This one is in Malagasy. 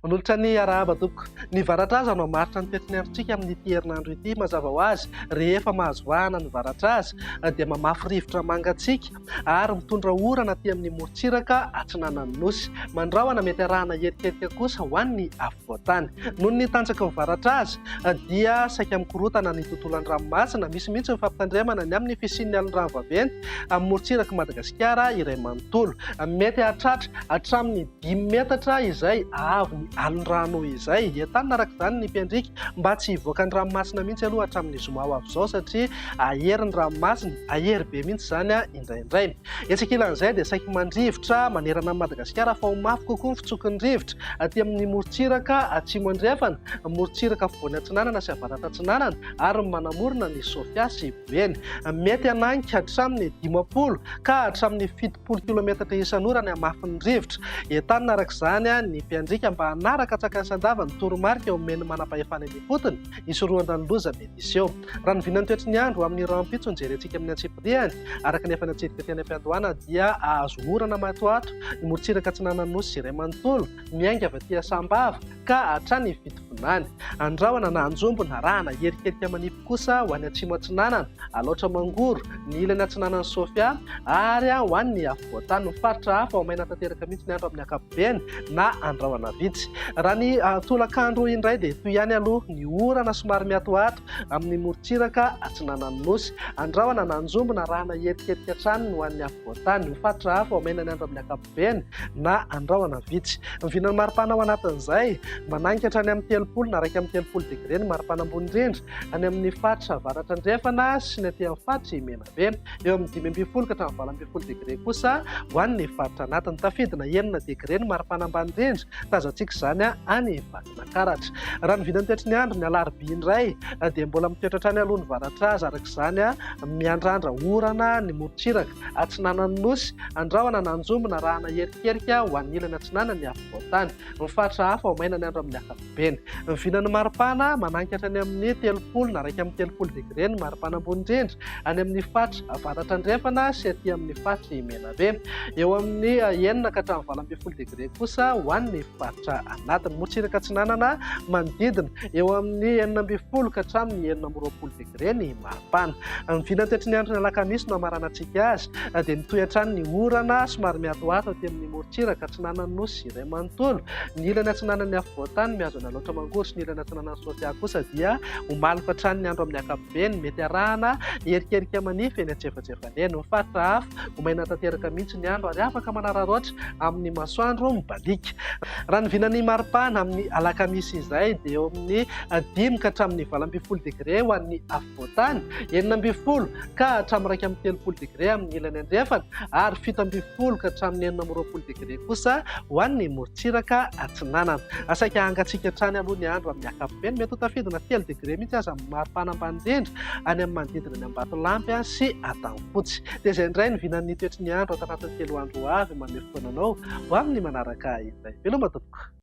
Manolotra ny arahaba tompoko. Ny varatra no maritra ny toetriny androntsika amin'ity herinandro ity mazava ho azy. Rehefa mahazo vahana ny varatra dia mamafy rivotra mangatsiaka ary mitondra orana aty amin'ny morontsiraka atsinanan'ny nosy. Mandrahona mety arahana heriketika kosa ho an'ny afovoantany. Noho ny tanjaky ny varatra dia saika mikorotana ny tontolo an-dranomasina. Misy mihitsy ny fampitandremana ny amin'ny fisian'ny alon-drano vaventy amin'ny morontsiraka Madagasikara iray manontolo. Mety hahatratra hatramin'ny 5 metatra izay avo ny alon-drano izay. Entanina araka izany ny mpiandrika mba tsy hivoaka ny ranomasina mihitsy aloha hatramin'ny zoma ho avy izao satria ahery ny ranomasina, ahery be mihitsy izany indraindray. Etsakilan'izay dia saika mandrivotra manerana ny Madagasikara fa ho mafy kokoa ny fitsokon'ny rivotra aty amin'ny morontsiraka atsimo andrefana, morontsiraka afovoany atsinanana sy avaratra atsinanana ary manamorona ny Sofia sy Boeny. Mety hananika hatramin'ny 50 ka hatramin'ny 70 kilometatra isan'ora ny hamafin'ny rivotra. Entanina araka izany ny mpiandrika mba hanaraka tsakany sandava ny toromarika eo amin'ny manam-pahefana ny fotony isoroana ny loza mety iseho. Raha ny vinan'ny toetr'ny andro amin'ny rahampitso jerentsika amin'ny antsipiriany araka ny efa natsidika teny am-piandohana dia azo orana matoato ny morontsiraka atsinanan'ny nosy iray manontolo miainga avy aty Sambava ka hatrany Fitovinany. Andrahona na anjombo na rahana heriketika manify kosa ho any atsimo atsinanana, alaotra mangoro ny ilany atsinanan'ny Sofia ary ho an'ny afovoantany. Ny faritra hafa ho maina tanteraka mihitsy ny andro amin'ny ankapobeny na andrahona vitsy. Raha ny tolakandro indray dia toy ihany aloha ny orana somary miatoato amin'ny morontsiraka atsinanan'ny nosy. Andrahona na anjombo na rahana heriketika hatrany ho an'ny afovoantany. Ny faritra hafa ho maina ny andro amin'ny ankapobeny na andrahona vitsy. Ny vinan'ny maripana ao anatin'izay mananika hatrany amin'ny 30 na raika amin'ny 30 degré ny maripana ambony indrindra any amin'ny faritra avaratra andrefana sy ny aty amin'ny faritra Menabe. Eo amin'ny 15 ka hatramin'ny 20 degré kosa ho an'ny faritra anatiny. Tafidina 9 degré ny maripana ambany indrindra tazantsika izany any Vakinakaratra. Raha ny vinan'ny toetr'ny andro ny alarobia indray dia mbola mitoetra hatrany aloha ny varatra araka izany miandrandra orana ny morontsiraka atsinanan'ny nosy. Andrahona na anjombo na rahana herikerika ho an'ny ilany atsinanana ny afovoantany. Ny faritra hafa ho maina ny andro amin'ny ankapobeny. Ny vinan'ny maripana mananika hatrany amin'ny 30 na raika amin'ny 30 degré ny maripana ambony indrindra any amin'ny faritra avaratra andrefana sy aty amin'ny faritra Menabe. Eo amin'ny 9 ka hatramin'ny 20 degré kosa ho an'ny faritra anatiny. Morontsiraka atsinanana manodidina eo amin'ny 12 ka hatramin'ny 20 degré ny maripana. Ny vinan'ny toetr'ny andro ny alakamisy no hamaranantsika azy dia nitohy hatrany ny orana somary miatoato aty amin'ny morontsiraka atsinanan'ny nosy iray manontolo. Ny ilany atsinanan'ny afovoantany mihazo ny alaotra mangoro sy ny ilany atsinanan'ny Sofia kosa dia homaloka hatrany ny andro amin'ny ankapobeny. Mety arahana herikerika manify eny antsefatsefaneny. Ny faritra hafa ho maina tanteraka mihitsy ny andro ary afaka manararoatra amin'ny masoandro mibalika. Raha ny vinan'ny maripana amin'ny alakamisy izay dia eo amin'ny 5 ka hatramin'ny 20 degré ho an'ny afovoantany, 19 ka hatramin'ny raika amin'ny 30 degré amin'ny ilany andrefana ary 17 ka hatramin'ny 20 degré kosa ho an'ny morontsiraka atsinanana. Saika hangatsiaka hatrany aloha ny andro amin'ny ankapobeny. Mety ho tafidina 3 degré mihitsy aza amin'ny maripana ambany indrindra any amin'ny manodidina ny Ambatolampy sy Antanimpotsy. Dia izay indray ny vinan'ny toetr'ny andro ato anatin'ny 3 andro avy manome fotoana anao ho amin'ny manaraka indray. Veloma tompoko.